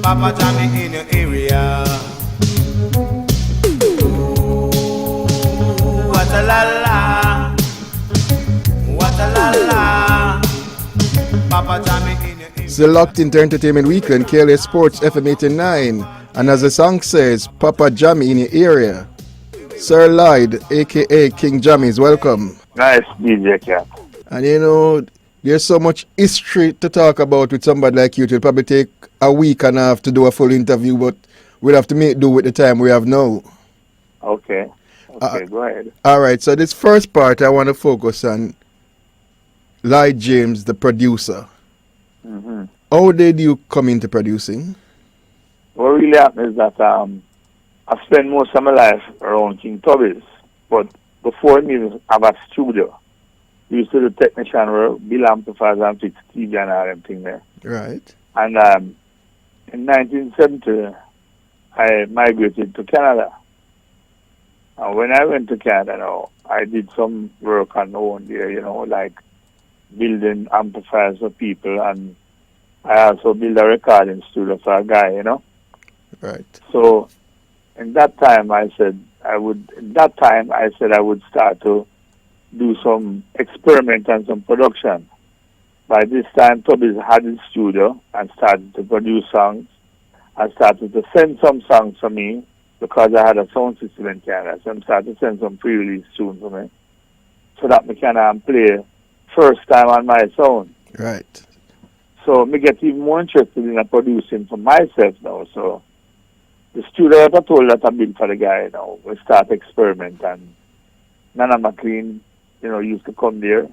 Papa Jammy in your area. What a la la, what a la la. Papa Jammy in your area. So locked into Entertainment Weekend, KLAS Sports fm89. And as the song says, Papa Jammy in your area. Sir Lloyd, aka King Jammys, welcome. Nice DJ Cat. And you know, there's so much history to talk about with somebody like you. It'll probably take a week and a half to do a full interview, but we'll have to make do with the time we have now. Okay, go ahead. All right, so this first part, I want to focus on Lloyd James, the producer. Mm-hmm. How did you come into producing? What really happened is that I spent most of my life around King Tubby's, but before me, I have a studio. We used to do technician work, bill amplifiers and fix TV and all them thing there. Right. And in 1970, I migrated to Canada. And when I went to Canada, I did some work on my own there, like building amplifiers for people, and I also built a recording studio for a guy, Right. So in that time I said I would start to do some experiment and some production. By this time, Tubby's had his studio and started to produce songs. I started to send some songs for me because I had a sound system in Canada. So I started to send some pre-release tunes for me so that I can play first time on my sound. Right. So I get even more interested in producing for myself now. So the studio that I told that I built for the guy now, we start experiment, and Nana McLean, used to come there.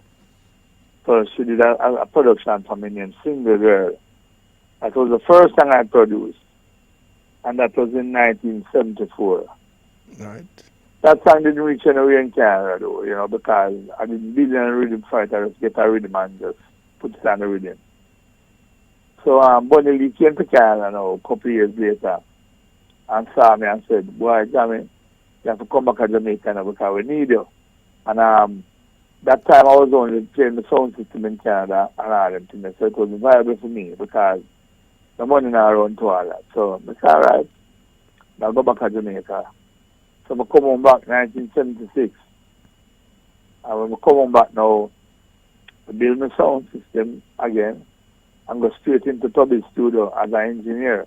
So she did a production for me named Single Girl. That was the first song I produced. And that was in 1974. Right. That song didn't reach anywhere in Canada though, because I didn't build any rhythm for it. I just get a rhythm and just put it on the rhythm. So Bunny Lee came to Canada now a couple of years later and saw me and said, "Boy, Jammy, you have to come back to Jamaica now because we need you." And that time I was only playing the sound system in Canada and all them things, so it was viable for me because the money now run to all that. So I said, all right, I'll go back to Jamaica. So I come home back in 1976. And when I come home back now, I build my sound system again and go straight into Tubby's studio as an engineer.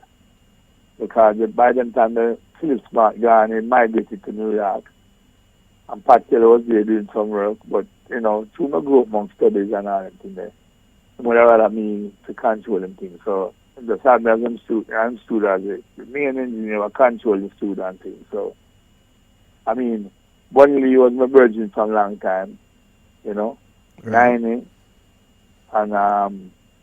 Because by the time the Philip Smart gone, he migrated to New York. And Pat Killa was there doing some work, but, through my group among studies and all that thing there, whatever that me to control them things. So, just had me as I'm studio as a main engineer, I control the studio and things. So, Bunny Lee was my virgin for a long time, Right. Nitty, and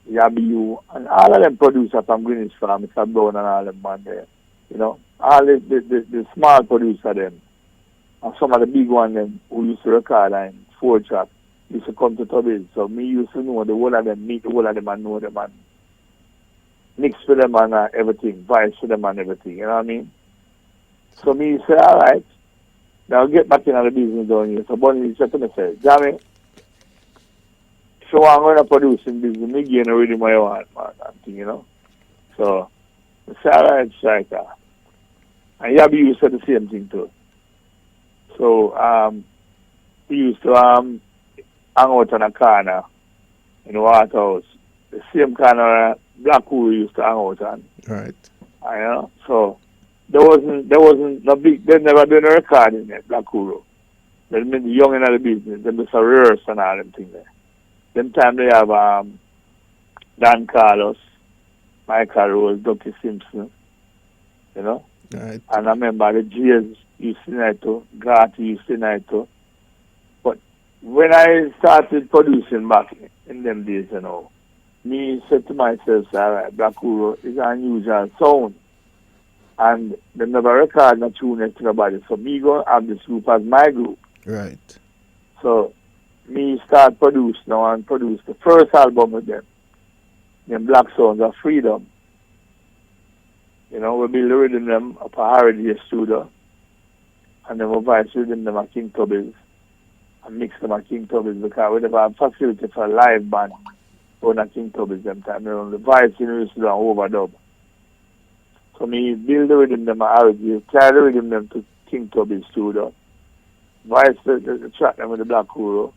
Yabu, and all of them producers from Greenwich Farm, Mr. Brown and all them man there, all the small producer them. And some of the big ones them who used to record and 4-track used to come to Tubby's. So me used to know the whole of them, meet the whole of them and know them and mix with them and everything, vice with them and everything, you know what I mean? So me say, all right, now get back into the business down here. So Bunny said to me, say, Jammy, if you want to go into producing business, me gain already my own, man, and thing, So I say, all right, striker. And Yabi used to say the same thing too. So he used to hang out on a corner in the Waterhouse. The same corner Black Hole used to hang out on. Right. So there wasn't no big. They never done a recording at Black Hole. They been young in the business. They just a rehearse and all them things there. Them time they have Dan Carlos, Michael Rose, Ducky Simpson, Right. And I remember the Jays used to night too, Grati used to night too. But when I started producing back in them days, me said to myself, all right, Black Huro is an unusual sound. And they never record no tune to nobody. So me go have this group as my group. Right. So me start produce now and produce the first album with them. Them Black Sounds of Freedom. You know, we build the rhythm them up a RJ studio. And then we vice rhythm them at King Tubby's. And mix them at King Tubby's because we never have facility for a live band on at King Tubby's them time. You know, the vice in the studio and overdub. So me build the rhythm them at RJ, carry the rhythm them to King Tubby's studio. Vice the track them with the Black Kuro.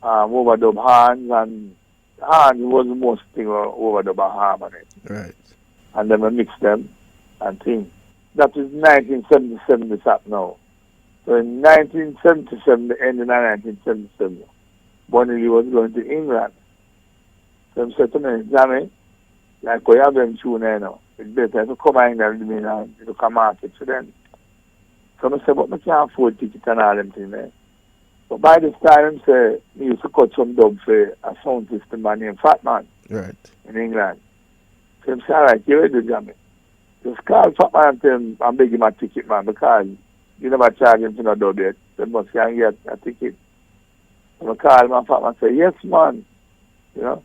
Overdub hands and hands was the most thing overdub a harmony. Right. And then we mix them and things. That is 1977 this happened now. So in 1977, the end of 1977, Bonnie Lee was going to England. So I said to me, Jammy, like we have them tune there now. It's better to come to England with me now to come market to them. So I said, but I can't afford tickets and all them things there. But by this time, I used to cut some dub for a sound system man named Fat Man. Right. In England. So I said, all right, you ready, Jammy? Just call Fat Man and tell him I'm begging my ticket, man, because you never charge him to no dub yet. They must can get a ticket. So I call him and Fat Man and say, yes, man. You know?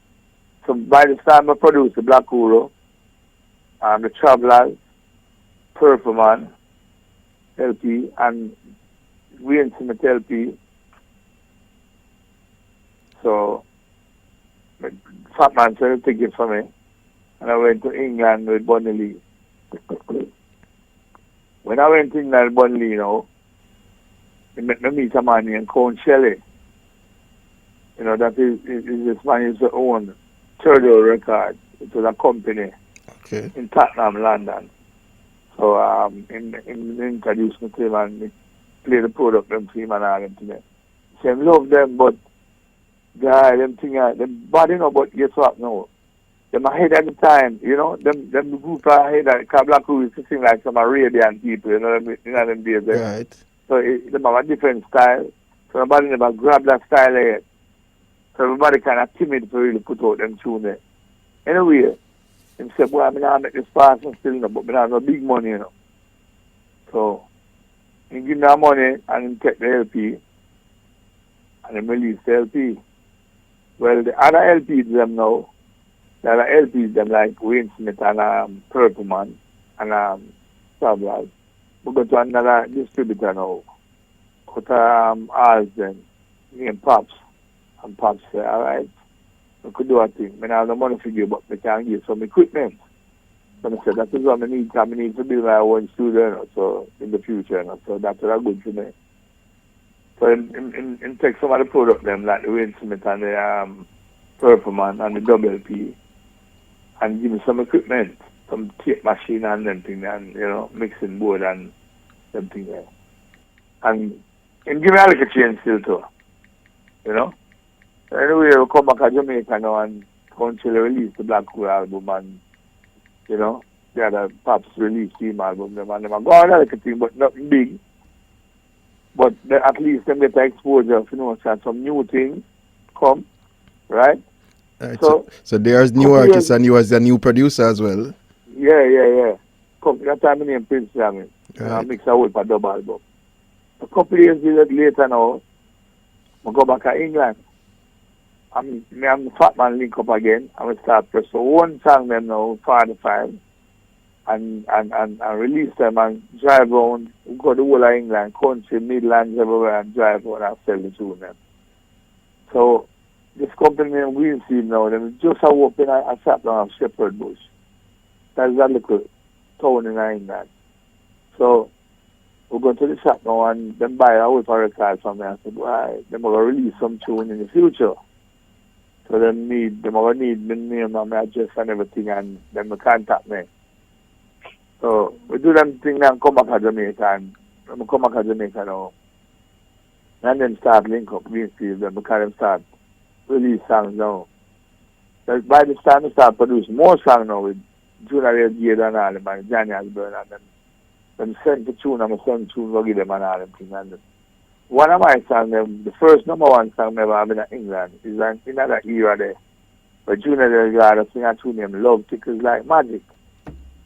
So by this time, I produced the Black Kuro, the Travelers, Purple Man, LP, and Wayne Smith LP. So, Fat Man said a ticket for me, and I went to England with Bonnie Lee. When I went to England with Bonnie Lee, you know, I met me meet a man named Count Shelley. You know, that is this man used to own Turtle Records. It was a company in Tottenham, London. So, he introduced me to him and he played the product them to him and all them to them. He said, love them, but guy, them thing, them bad, you know, but guess what now? Them ahead at the time, you know, them group ahead at Black Crew used to sing like some Arabian people, you know them days there. Right. So them have a different style. So nobody never grab that style yet. So everybody kind of timid to really put out them tune there. Anyway, him said, boy, I'm not make this pass and still, but I have no big money, you know. So he give me that money and he take the LP and he release the LP. Well, the other LPs them now, the other LPs them like Wayne Smith and Purple Man and Travelers. We go to another distributor now, cut ours then, named Pops. And Pops said, all right, we could do a thing. I have no money for you, but we can give some equipment. So I said, that is what I need, because I need to build my own studio, you know, so in the future, you know, so that's what good for me. So in take some of the product them, like the Wayne Smith and the Purple Man and the Double P, and give me some equipment, some tape machine and them thing, and, you know, mixing board and them thing there. And give me a little change still too, you know. So anyway, we come back to Jamaica now and country release the Black Hole album and, you know, the other Pops release team album, them and them are going on like thing, but nothing big. But at least them get exposure, you know, so some new things come, right? Right. So there's new artists and you as a new producer as well. Yeah. Come, that time I named Prince Jammys. Right. I mix a whole for double album. A couple of years later now, I go back to England. I'm the Fat Man link up again. I'm going to start press so one song them now, 45, and release them and drive around, go the whole of England, country, Midlands, everywhere, and drive around and sell the tune them. So, this company named Greenfield now, them just open a shop down of Shepherd Bush. That's a little town in England. So, we go to the shop now and then buy a whole record from me and say, why, they're going to release some tune in the future. So they're going to need my name and my address and everything, and then they contact me. So we do them thing and come back to Jamaica, and when we come back to Jamaica now, and then start link up Greenfield, then we can start release songs now. So by this time we start producing more songs now with Junior Gade and all them, and Johnny Osborne, and then send the tune and my son tune, we give them and all them things. And one of my songs, the first number one song I ever have in England, is in that era there. But Junior Gade sing a tune named Love Tickles Like Magic.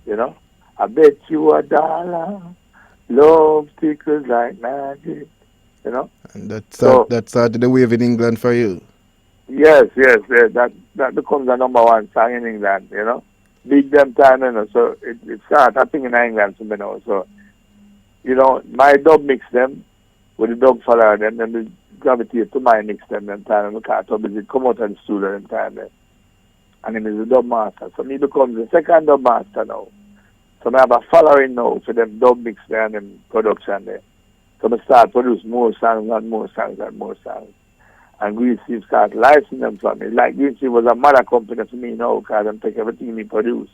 You know? I bet you $1, love tickles like magic. you know. And So that started the wave in England for you. yes, that becomes the number one song in England, you know. Big them time, you know. So it started I think in England, so, you know. So you know, my dub mix them with the dub follower them, then they gravitate to my mix them time, and because dub is come out of the studio them time then. And then is the dub master. So me becomes the second dub master now. So I have a following now for them dub mix there and them production there. So I start produce more songs and more songs and more songs. And Green Steve start licensing them for me. Like Green Steve was a mother company for me now because them take everything me produce,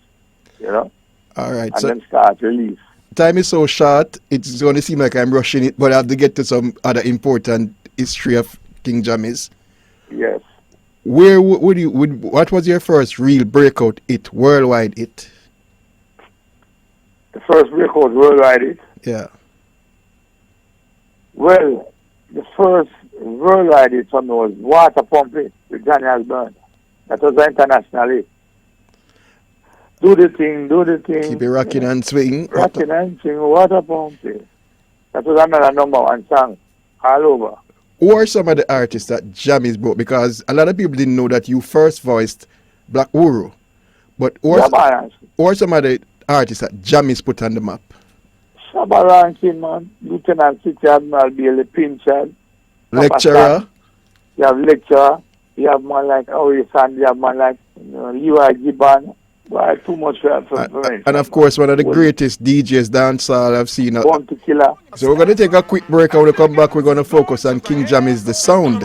you know. All right. And So then start release. time is so short, it's going to seem like I'm rushing it, but I have to get to some other important history of King Jammys. Yes. Where what was your first real breakout hit, worldwide hit? The first record worldwide hit. Yeah. Well, the first worldwide hit for me was Water Pumping with Johnny Osborne. That was an international hit. Do the thing. Keep it rocking and swinging. Rocking and swinging, Water Pumping. That was another number one song all over. Who are some of the artists that Jammys brought? Because a lot of people didn't know that you first voiced Black Uru. But who are some of the artists that Jammys put on the map? Shabba Rankin, man. Lieutenant City Admiral Bailey Pinchard. Lecturer. You have lecturer. You have man like Ori Sandy. You have man like Leroy Gibbon. Why too much for and of course, one of the greatest DJs dancehall I've seen. Born to Killa. So we're going to take a quick break. And when we come back, we're going to focus on King Jammys, the sound.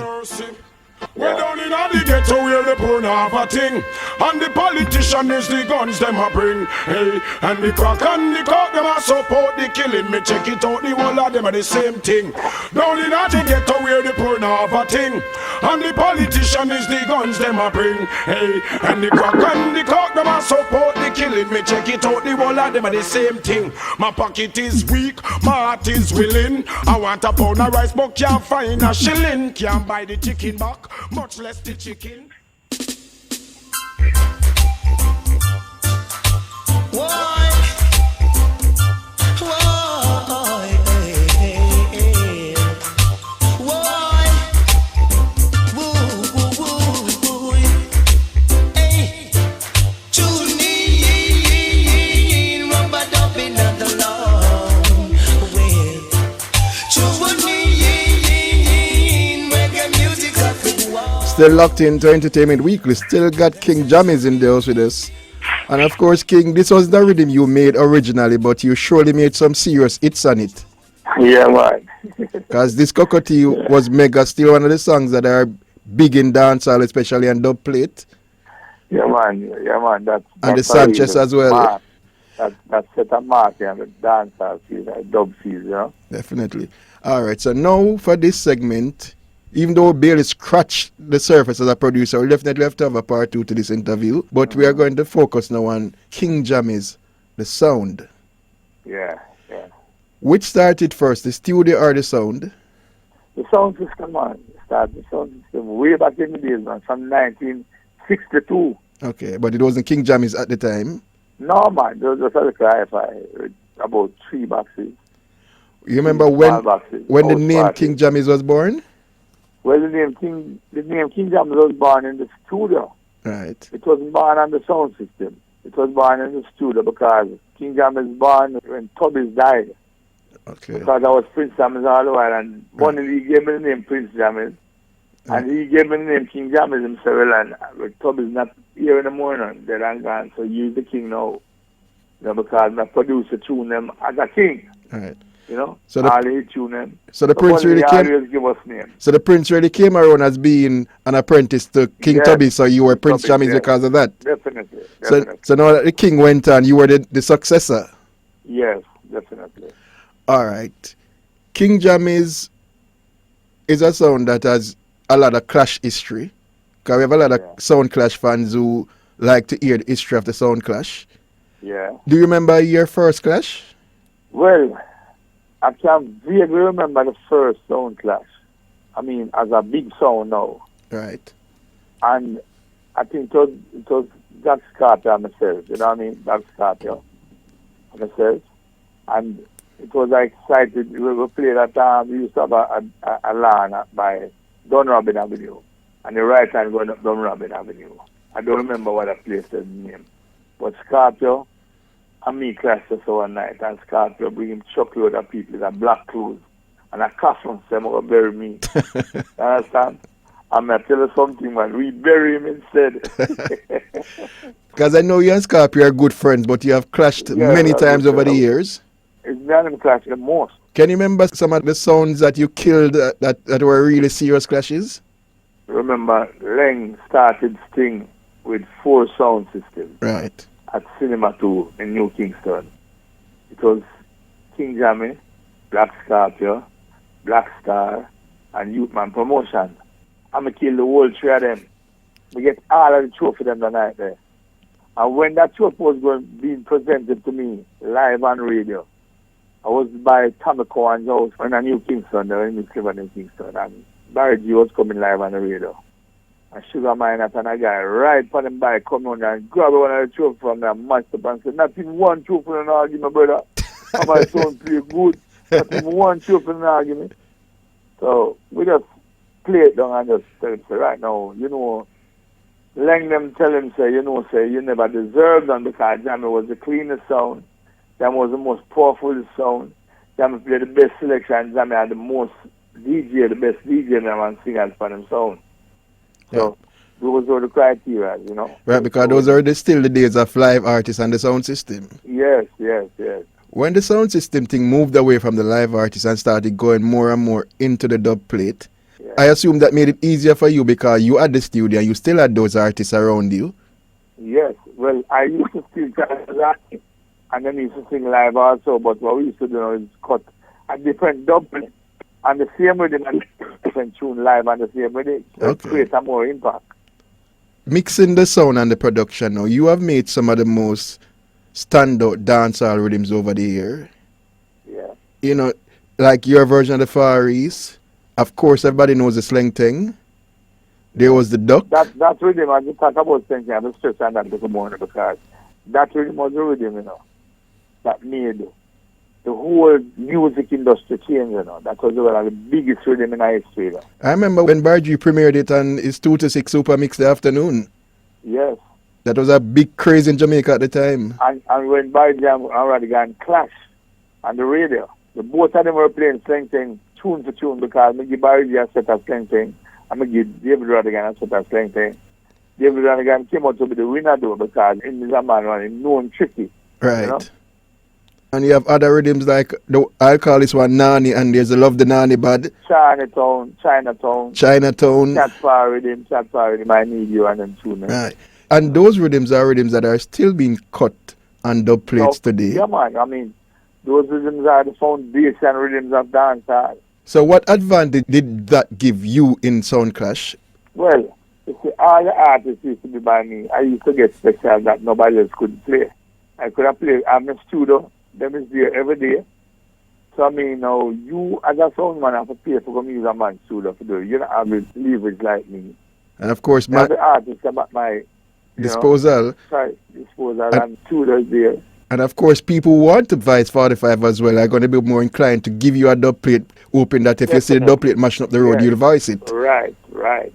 We're down in the ghetto where the poor have a thing. And the politician is the guns them a bring. Hey, and the crack and the cock them a support the killing. Me check it out, the whole of them are the same thing. Down in the ghetto where the poor have a thing. And the politician is the guns them a bring. Hey, and the crack and the cock them a support the killing. Me check it out, the whole of them are the same thing. My pocket is weak, my heart is willing. I want a pound of rice but can't find a shilling. Can't buy the chicken back, much less the chicken. Why? Hey, hey, hey. Why? Woo. Hey, tune in, rubber dumping at the long way. Tune in, reggae music up the wall. Still locked into Entertainment Weekly. Still got King Jammys in the house with us. And of course, King, this was the rhythm you made originally, but you surely made some serious hits on it. Yeah, man. Because this Cockatoo was mega, still one of the songs that are big in dancehall, especially on dub plate. Yeah, man. And the Sanchez as well. That set a mark and the dancehall field, the dub field, you know. Definitely. All right, so now for this segment, even though Bailey scratched the surface as a producer, we'll definitely have to have a part 2 to this interview. But we are going to focus now on King Jammys, the sound. Yeah. Which started first, the studio or the sound? The sound system, man. Started the sound system way back in the days, man, from 1962. Okay, but it wasn't King Jammys at the time. No, man. There was just a little hi-fi with about 3 boxes. You remember when the name King Jammys was born? Well, the name King Jammys was born in the studio. Right. It wasn't born on the sound system. It was born in the studio because King Jammys was born when Tubby's died. Okay. Because I was Prince Jammys all the while, and Bunny Lee gave me the name Prince Jammys, and he gave me the name King Jammys himself, and Tubby's not here in the morning, dead and gone, so use the King now. You know, because my producer tuned them as a king. Right. You know, so all he tune them. So the Prince really came. Give us name. So the Prince really came around as being an apprentice to King Tubby. So you were Prince Jammys because of that. Definitely. So now that the King went on, you were the successor. Yes, definitely. All right, King Jammys is a sound that has a lot of clash history. Because we have a lot of Sound Clash fans who like to hear the history of the Sound Clash. Yeah. Do you remember your first clash? Well, I can vaguely remember the first Sound Clash. I mean, as a big sound now. Right. And I think it was Jack Carter myself, you know what I mean? Jack Carter myself. And it was excited. We played at we used to have a lawn by Dunrobin Avenue, and the right hand going up Dunrobin Avenue. I don't remember what that place is name. But Scorpio and me clashed us one night, and Scorpio bring him truckload of people in a black clothes and a costume, so I'm going to bury me. You understand? I'm going to tell you something, man. We bury him instead. Because I know you and Scorpio are good friends, but you have clashed many times over the years. It's not him clashing the most. Can you remember some of the sounds that you killed that were really serious clashes? Remember, Leng started Sting with 4 sound systems. Right. At Cinema 2 in New Kingston. It was King Jammy, Black Scorpio, Black Star, and Youthman Promotion. I'm going to kill the whole 3 of them. We get all of the trophy them the night there. And when that trophy was being presented to me live on radio, I was by Tommy Cohen's house in New Kingston, there in New Kingston, and Barry G was coming live on the radio. And Sugar Minot and a guy right on him bike come on and grab one of the trophy from there, matched up and said, not even one trophy in an argument, brother. And my son play good. Not even one trophy in an argument. So we just play it down and just tell him, say, right now, you know, Leng them tell him, say, you never deserved them because Jammy was the cleanest sound. Jammy was the most powerful sound. Jammy played the best selection. Jammy had the most DJ, the best DJ and singers for them sound. So those were the criteria, you know. Right, because those are still the days of live artists and the sound system. Yes. When the sound system thing moved away from the live artists and started going more and more into the dub plate, I assume that made it easier for you because you had the studio and you still had those artists around you. Yes. Well, I used to still try that, and then used to sing live also, but what we used to do is cut a different dub plate and the same rhythm and different tune live and the same rhythm. So it creates a more impact. Mixing the sound and the production now, you have made some of the most standout dancehall rhythms over the year. Yeah. You know, like your version of the Far East. Of course, everybody knows the slang thing. There was the duck. That rhythm, I just talk about slang thing, I just stress on that this morning because that rhythm was the rhythm, you know, that made the whole music industry change, you know. That was one of the biggest rhythm in our history, you know. I remember when Bargy premiered it on his 2 to 6 Super Mix the afternoon. Yes. That was a big craze in Jamaica at the time. And when Bargy already got Clash on the radio, the both of them were playing slang thing tune for tune because I give Barry a set of slang thing. I'm going to give David Rodigan a set of slang thing. David Rodigan came out to be the winner though because in the man running, know him tricky. Right. You know? And you have other rhythms like, I'll call this one Nani, and there's a Love the Nani Bad. Chinatown. Chat Far rhythm, I Need You, and then tune. Right. And those rhythms are rhythms that are still being cut on dub plates today. Yeah, man. I mean, those rhythms are the foundation rhythms of dancehall. So what advantage did that give you in Sound Clash? Well, you see, all the artists used to be by me. I used to get special that nobody else could play. I could have played. I'm in the studio. Them is there every day. So, I mean, now, you as a sound man have to pay for come use a man's studio to do it. You don't have the leverage like me. And of course, the artists about my disposal. And studios there. And of course, people who want to Vice 45 as well are going to be more inclined to give you a dub plate, hoping that if you see the dub plate mashing up the road, you'll voice it. Right,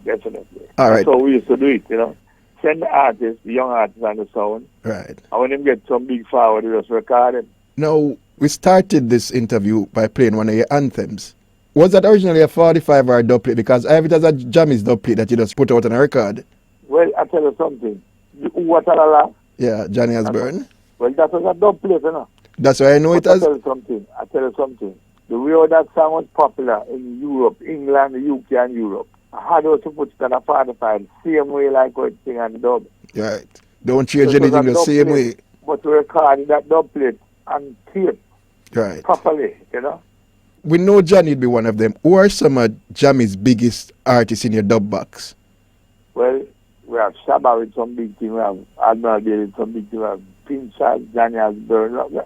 definitely. All right. That's how we used to do it, you know. Send the artists, the young artists on the sound. Right. And when them get some big forward, we just record them. Now, we started this interview by playing one of your anthems. Was that originally a 45 or a dub plate? Because I have it as a Jammys dub plate that you just put out on a record. Well, I tell you something. Uwatalala. Yeah, Johnny Osborne. Well, that was a dub plate, you know. That's why I know it as. I tell you something. The way that song was popular in Europe, England, the UK, and Europe, I had also put it on a 45, same way like what thing on the dub. Right. Don't change anything the same way. But we recorded that dub plate and tape. Right. Properly, you know. We know Johnny would be one of them. Who are some of Jammy's biggest artists in your dub box? Well, we have Shabba with some big team, we have Admiral Day with some big team, we have Pinchas, Johnny Osborne.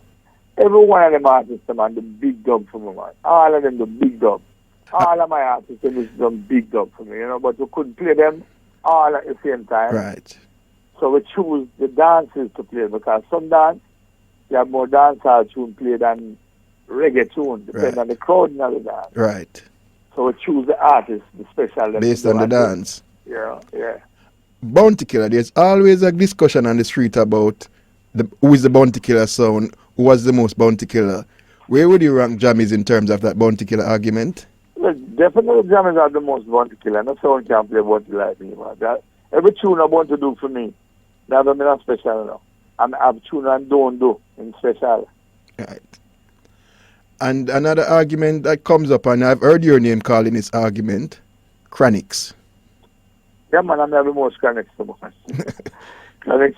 Every one of them artists, man, the big dub for me, man. All of them, the big dub. All of my artists, them done big dub for me, you know, but we couldn't play them all at the same time. Right. So we choose the dances to play because some dance, you have more dancehall tune play than reggae tune, depending on the crowd and all the dance. Right. So we choose the artist, the special. Based on the dance. Yeah, yeah. Bounty Killer, there's always a discussion on the street about who is the Bounty Killer sound, who was the most Bounty Killer. Where would you rank Jammys in terms of that Bounty Killer argument? Well, definitely Jammys are the most Bounty Killer. No someone can play Bounty like me, man. Every tune I want to do for me, that don't mean I'm special now. I have tune and don't do in special. Right. And another argument that comes up, and I've heard your name called in this argument, Chronixx. Yeah, man, I'm the most Chronixx, man. Chronixx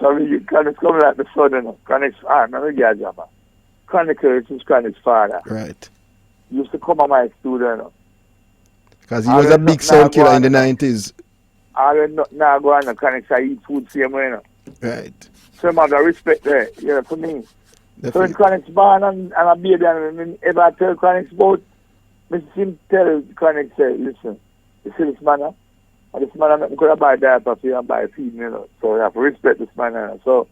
come like the sun, you know. Chronixx, I'm a guy, man. Chronixx is Chronixx's father. Right. He used to come on my studio, you know. Because he was a big sound killer in the 90s. I don't now go on, Chronixx, I eat food same way, you know. Right. So, man, I respect that, you know, for me. Definitely. So when Chronixx born and a baby, and ever I tell Chronixx about, I him tell Chronixx, say, listen, you see this man, and this man, I'm going to buy diaper for you and buy feed, you know. So you have to respect this man, you know. So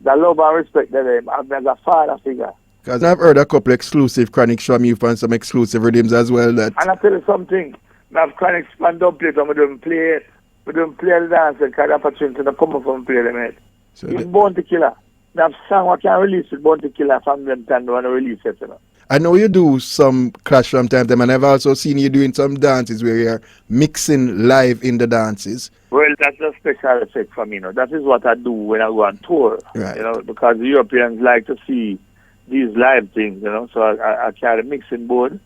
the love and respect that I'm as a father figure. Because I've heard a couple exclusive Chronixx from you and some exclusive rhythms as well. That. And I tell you something, I have Chronixx stand up plate and we don't play it. We don't play the dance because the opportunity to come up and play them, mate. So it's Bounty Killer. I have song I can release with Bounty Killer from them time when I release it, you know. I know you do some clash from time to time, and I've also seen you doing some dances where you're mixing live in the dances. Well, that's a special effect for me, you know. That is what I do when I go on tour, right. You know, because the Europeans like to see these live things, you know. So I carry the mixing board,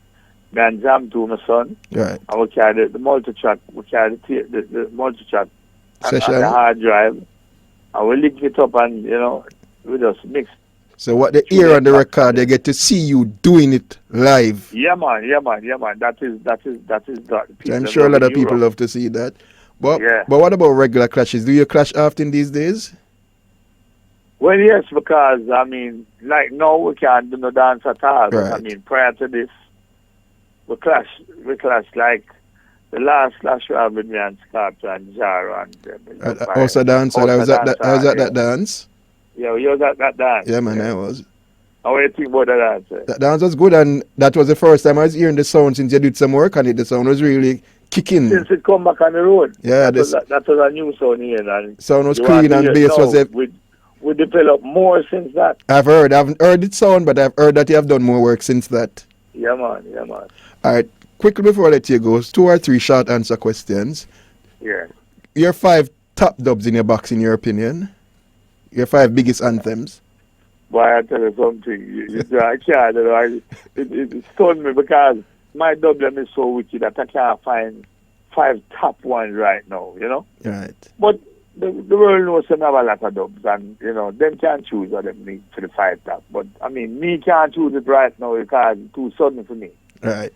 and jam to my son. Right. I will carry the multi-track, we carry the multi-track session. And the hard drive. I will link it up and, you know, we just mix. So what they hear on the record, they get to see you doing it live. Yeah, man. That is that. I'm sure a lot of people love to see that. But yeah. But what about regular clashes? Do you clash often these days? Well, yes, because I mean, like now we can't do no dance at all. But, I mean, prior to this, we clash like the last clash we had with me and Scarpa and Jaro and also dance. I was at that dance. Yeah, you was at that dance. Yeah, man, I was. How do you think about that dance? That dance was good, and that was the first time I was hearing the sound since you did some work on it. The sound was really kicking. Since it come back on the road. Yeah, that was a new sound here. And sound was clean and bass was... We developed more since that. I haven't heard it sound, but I've heard that you have done more work since that. Yeah, man. All right, quickly before I let you go, 2 or 3 short answer questions. Yeah. Your 5 top dubs in your box, in your opinion. Your 5 biggest anthems. Boy, I tell you something. I can't. It stunned me because my dubdom is so wicked that I can't find 5 top ones right now, you know? Right. But the world knows I have a lot of dubs, and, you know, them can't choose what them need for the 5 top. But, I mean, me can't choose it right now because it's too sudden for me. Right.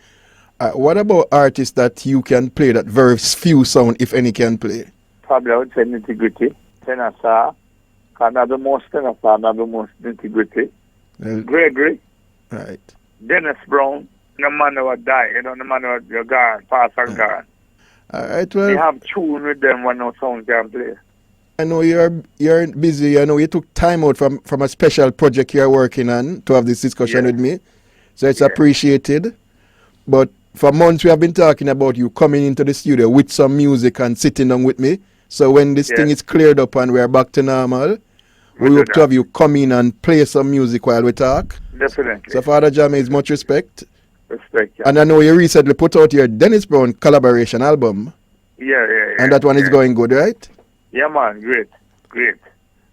What about artists that you can play that very few sound, if any, can play? Probably I would say Nitty, Tenor, because I'm the most Tenor, I'm the most Nitty. Gregory. Right. Dennis Brown. No man who die, you know, no man who you're gone, pass and gone. All right, well. We have tune with them when no sound can play. I know you're busy. I know you took time out from a special project you're working on to have this discussion with me. So it's appreciated. But for months we have been talking about you coming into the studio with some music and sitting down with me. So when this thing is cleared up and we're back to normal, we hope to have you come in and play some music while we talk. Definitely. So Father Jammys, much respect. Respect, yeah. And I know you recently put out your Dennis Brown collaboration album. Yeah. And that one is going good, right? Yeah, man, great.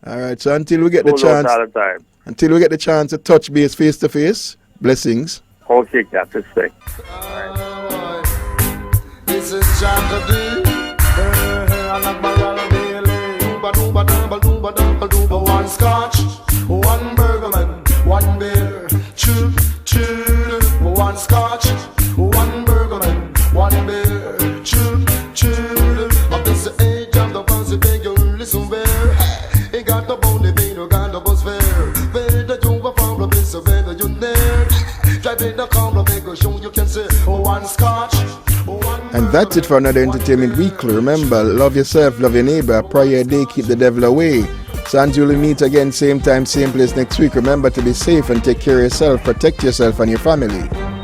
All right, so until we get the chance, all the time. Until we get the chance to touch base face to face, blessings. Okay, Cap, respect. This is Jacoby. One scotch, one Bergman, one beer. Choo. One scotch, one Bergman, one beer. Choo. Up this the age of the ones that beg you listen where. He got the bone, they no got the bus fare. Where the jump from the place, where you there. Driving the car, make a show you can say, one scotch. And that's it for another Entertainment Weekly. Remember, love yourself, love your neighbor, pray your day, keep the devil away. So until we meet again, same time, same place next week, remember to be safe and take care of yourself, protect yourself and your family.